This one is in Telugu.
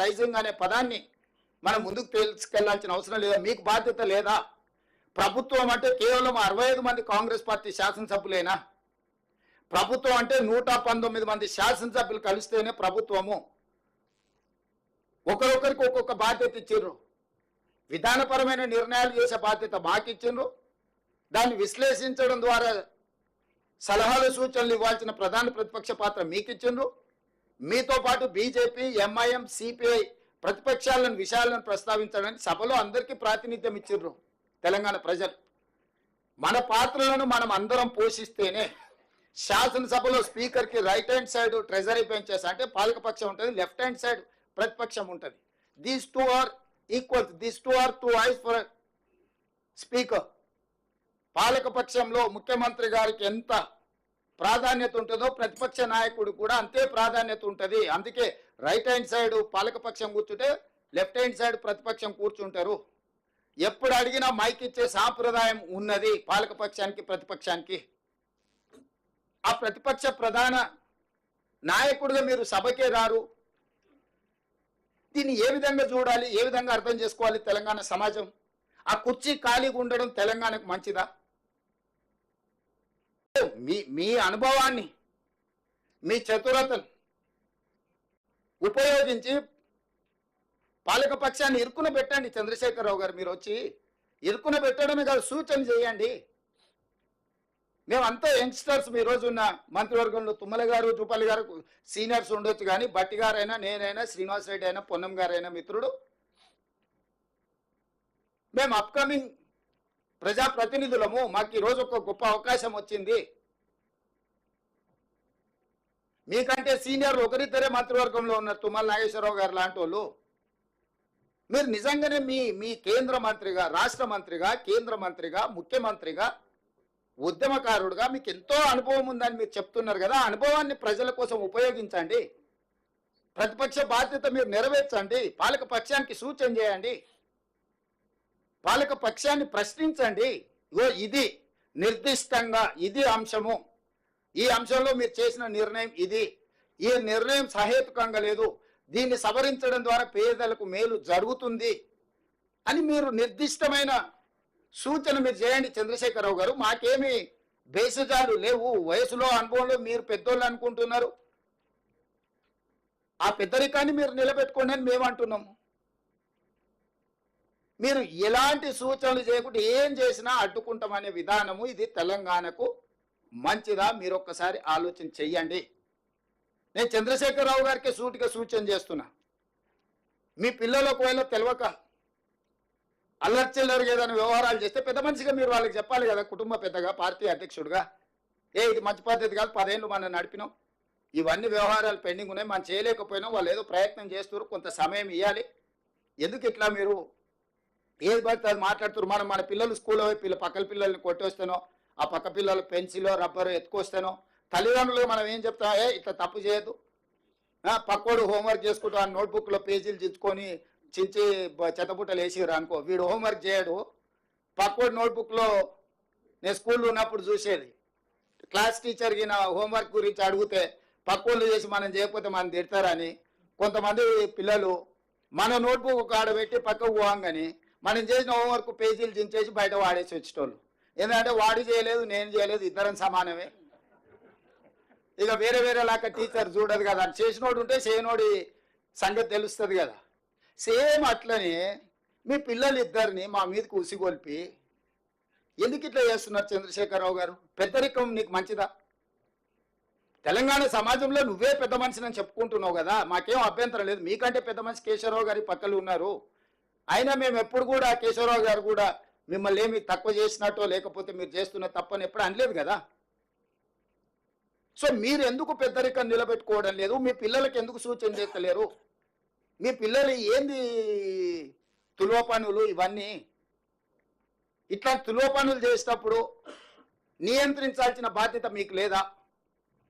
రైజింగ్ అనే పదాన్ని మనం ముందుకు తీసుకెళ్లాల్సిన అవసరం లేదా? మీకు బాధ్యత లేదా? ప్రభుత్వం అంటే కేవలం 65 మంది కాంగ్రెస్ పార్టీ శాసనసభ్యులేనా? ప్రభుత్వం అంటే 119 మంది శాసనసభ్యులు కలిస్తేనే ప్రభుత్వము. ఒకరొకరికి ఒక్కొక్క బాధ్యత ఇచ్చిండ్రు. విధానపరమైన నిర్ణయాలు చేసే బాధ్యత మాకు ఇచ్చిండ్రు. దాన్ని విశ్లేషించడం ద్వారా సలహాలు సూచనలు ఇవ్వాల్సిన ప్రధాన ప్రతిపక్ష పాత్ర మీకు ఇచ్చిండ్రు. మీతో పాటు బీజేపీ, ఎంఐఎం, సిపిఐ ప్రతిపక్షాలను విషయాలను ప్రస్తావించడానికి సభలో అందరికీ ప్రాతినిధ్యం ఇచ్చిండ్రు తెలంగాణ ప్రజలు. మన పాత్రలను మనం అందరం పోషిస్తేనే శాసనసభలో స్పీకర్కి right hand side treasury benches అంటే పాలకపక్షం ఉంటుంది, లెఫ్ట్ హ్యాండ్ సైడ్ ప్రతిపక్షం ఉంటుంది. These two are equal, these two are two eyes for speaker. పాలకపక్షంలో ముఖ్యమంత్రి గారికి ఎంత ప్రాధాన్యత ఉంటుందో ప్రతిపక్ష నాయకుడు కూడా అంతే ప్రాధాన్యత ఉంటుంది. అందుకే రైట్ హ్యాండ్ సైడ్ పాలకపక్షం కూర్చుంటే లెఫ్ట్ హ్యాండ్ సైడ్ ప్రతిపక్షం కూర్చుంటారు. ఎప్పుడు అడిగినా మైక్ ఇచ్చే సాంప్రదాయం ఉన్నది పాలకపక్షానికి, ప్రతిపక్షానికి. ఆ ప్రతిపక్ష ప్రధాన నాయకుడిగా మీరు సభకే రారు. దీన్ని ఏ విధంగా చూడాలి, ఏ విధంగా అర్థం చేసుకోవాలి తెలంగాణ సమాజం? ఆ కుర్చీ ఖాళీగా ఉండడం తెలంగాణకు మంచిదా? మీ అనుభవాన్ని, మీ చతురతను ఉపయోగించి పాలకపక్షాన్ని ఇరుకున పెట్టండి. చంద్రశేఖరరావు గారు మీరు వచ్చి ఇరుకున పెట్టడమే కాదు, సూచన చేయండి. మేమంతా యంగ్స్టర్స్. మీ రోజు ఉన్న మంత్రివర్గంలో తుమ్మల గారు, జూపల్లి గారు సీనియర్స్ ఉండొచ్చు, కానీ బట్టి గారైనా, నేనైనా, శ్రీనివాస్ రెడ్డి అయినా, పొన్నం గారైనా మిత్రుడు, మేము అప్కమింగ్ ప్రజాప్రతినిధులము. మాకు ఈరోజు ఒక గొప్ప అవకాశం వచ్చింది. మీకంటే సీనియర్లు ఒకరిద్దరే మంత్రివర్గంలో ఉన్నారు, తుమ్మల నాగేశ్వరరావు గారు లాంటి వాళ్ళు. మీరు నిజంగానే మీ కేంద్ర మంత్రిగా, రాష్ట్ర మంత్రిగా, కేంద్ర మంత్రిగా, ముఖ్యమంత్రిగా, ఉద్యమకారుడుగా మీకు ఎంతో అనుభవం ఉందని మీరు చెప్తున్నారు కదా. అనుభవాన్ని ప్రజల కోసం ఉపయోగించండి. ప్రతిపక్ష బాధ్యత మీరు నెరవేర్చండి. పాలక పక్షానికి సూచన చేయండి. పాలక పక్షాన్ని ప్రశ్నించండి. ఇది నిర్దిష్టంగా ఇది అంశము, ఈ అంశంలో మీరు చేసిన నిర్ణయం ఇది, ఈ నిర్ణయం సహేతుకంగా లేదు, దీన్ని సవరించడం ద్వారా పేదలకు మేలు జరుగుతుంది అని మీరు నిర్దిష్టమైన సూచన మీరు చేయండి చంద్రశేఖరరావు గారు. మాకేమి బేసజాలు లేవు. వయసులో, అనుభవంలో మీరు పెద్దోళ్ళు అనుకుంటున్నారు. ఆ పెద్దరికాన్ని మీరు నిలబెట్టుకోండి అని మేము అంటున్నాము. మీరు ఎలాంటి సూచనలు చేయకుండా ఏం చేసినా అడ్డుకుంటామనే విధానము ఇది తెలంగాణకు మంచిదా? మీరు ఒక్కసారి ఆలోచన చెయ్యండి. నేను చంద్రశేఖరరావు గారికి సూటిగా సూచన చేస్తున్నా. మీ పిల్లలు ఒకవేళ తెలియక అల్లర్చిల్లరు ఏదైనా వ్యవహారాలు చేస్తే పెద్ద మనిషిగా మీరు వాళ్ళకి చెప్పాలి కదా, కుటుంబ పెద్దగా, పార్టీ అధ్యక్షుడిగా. ఇది మంచి పద్ధతి కాదు, 10 ఏళ్ళు మనం నడిపినాం, ఇవన్నీ వ్యవహారాలు పెండింగ్ ఉన్నాయి, మనం చేయలేకపోయినాం, వాళ్ళు ఏదో ప్రయత్నం చేస్తున్నారు, కొంత సమయం ఇవ్వాలి. ఎందుకు ఇట్లా మీరు ఏది పడితే అది మాట్లాడుతున్నారు? మన పిల్లలు స్కూల్లో పక్కల పిల్లల్ని కొట్టేస్తానో, ఆ పక్క పిల్లలు పెన్సిలో రబ్బరు ఎత్తుకొస్తానో, తల్లిదండ్రులు మనం ఏం చెప్తాం? ఇట్లా తప్పు చేయొద్దు. పక్కోడు హోంవర్క్ చేసుకుంటూ ఆ నోట్బుక్లో పేజీలు చించుకొని చించి చెత్తబుట్టలు వేసిరు అనుకో, వీడు హోంవర్క్ చేయడు. పక్కోడు నోట్బుక్లో నేను స్కూల్లో ఉన్నప్పుడు చూసేది, క్లాస్ టీచర్కి నా హోంవర్క్ గురించి అడిగితే పక్కోళ్ళు చేసి మనం చేయకపోతే మనం తిడతారని కొంతమంది పిల్లలు మన నోట్బుక్ ఒక ఆడబెట్టి పక్కకు పోవంగాని మనం చేసిన హోంవర్క్ పేజీలు చించేసి బయట వాడేసి వచ్చేటోళ్ళు. ఎందుకంటే వాడు చేయలేదు, నేను చేయలేదు, ఇద్దరం సమానమే. ఇక వేరే వేరే లాగా టీచర్ చూడదు కదా, చేసినోడు ఉంటే చేయనోడి సంగతి తెలుస్తుంది కదా. సేమ్ అట్లనే మీ పిల్లలు ఇద్దరిని మా మీదకి ఉసిగొల్పి ఎందుకు ఇట్లా చేస్తున్నారు చంద్రశేఖరరావు గారు? పెద్దరికం నీకు మంచిదా? తెలంగాణ సమాజంలో నువ్వే పెద్ద మనిషిని చెప్పుకుంటున్నావు కదా, మాకేం అభ్యంతరం లేదు. మీకంటే పెద్ద మనిషి కేశవరావు గారి పక్కలు ఉన్నారు. అయినా మేము ఎప్పుడు కూడా కేశవరావు గారు కూడా మిమ్మల్ని ఏమి తక్కువ చేసినట్టో లేకపోతే మీరు చేస్తున్న తప్పని ఎప్పుడు అనలేదు కదా. సో మీరు ఎందుకు పెద్దరికం నిలబెట్టుకోవడం లేదు? మీ పిల్లలకి ఎందుకు సూచన చేస్తలేరు? మీ పిల్లలు ఏంది తులువ పనులు ఇవన్నీ? ఇట్లా తులువ పనులు చేసేటప్పుడు నియంత్రించాల్సిన బాధ్యత మీకు లేదా?